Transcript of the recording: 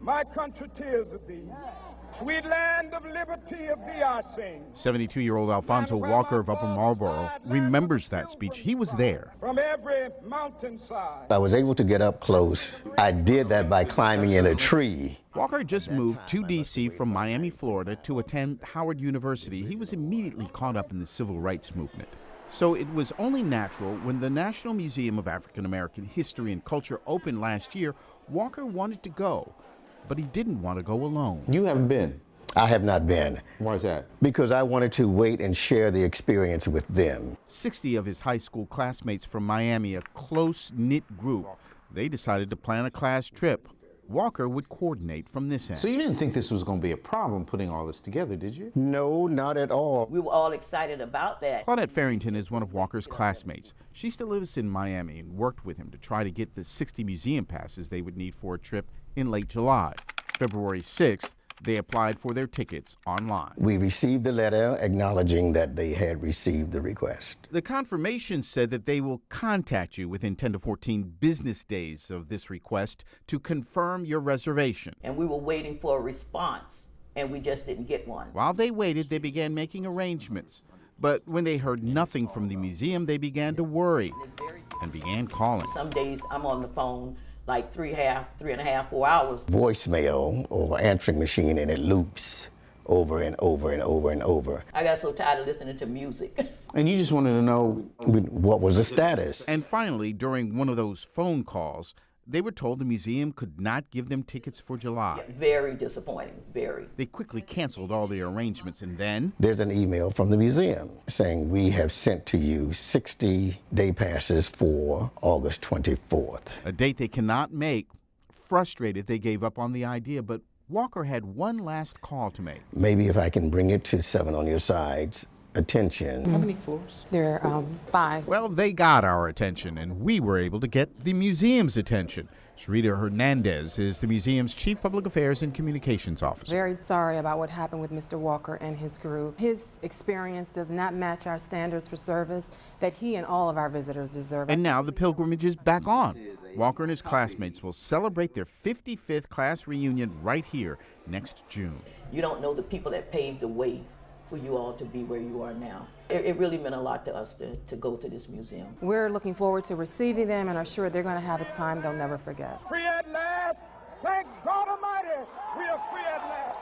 My country tears of thee. Sweet land of liberty of thee I sing. 72-year-old Alphonso Walker of Upper Marlboro remembers that speech. He was there. From every mountainside. I was able to get up close. I did that by climbing in a tree. Walker just moved to D.C. from Miami, Florida to attend Howard University. He was immediately caught up in the civil rights movement. So it was only natural when the National Museum of African American History and Culture opened last year, Walker wanted to go. But he didn't want to go alone. You haven't been? I have not been. Why is that? Because I wanted to wait and share the experience with them. 60 of his high school classmates from Miami, a close-knit group, they decided to plan a class trip. Walker would coordinate from this end. So you didn't think this was going to be a problem putting all this together, did you? No, not at all. We were all excited about that. Claudette Farrington is one of Walker's classmates. She still lives in Miami and worked with him to try to get the 60 museum passes they would need for a trip in late July. February 6th, they applied for their tickets online. We received the letter acknowledging that they had received the request. The confirmation said that they will contact you within 10 to 14 business days of this request to confirm your reservation. And we were waiting for a response, and we just didn't get one. While they waited, they began making arrangements. But when they heard nothing from the museum, they began to worry and began calling. Some days I'm on the phone like 3.5, 4 hours. Voicemail or answering machine, and it loops over and over and over and over. I got so tired of listening to music. And you just wanted to know what was the status. And finally, during one of those phone calls, they were told the museum could not give them tickets for July. Yeah, very disappointing, very. They quickly canceled all their arrangements, and then there's an email from the museum saying we have sent to you 60 day passes for August 24th. A date they cannot make. Frustrated, they gave up on the idea, but Walker had one last call to make. Maybe if I can bring it to 7 on your side's attention. How many floors? There are 5. Well, they got our attention, and we were able to get the museum's attention. Sharita Hernandez is the museum's Chief Public Affairs and Communications Officer. Very sorry about what happened with Mr. Walker and his group. His experience does not match our standards for service that he and all of our visitors deserve. And now the pilgrimage is back on. Walker and his classmates will celebrate their 55th class reunion right here next June. You don't know the people that paved the way for you all to be where you are now. It really meant a lot to us to go to this museum. We're looking forward to receiving them and are sure they're going to have a time they'll never forget. Free at last. Thank God Almighty, we are free at last.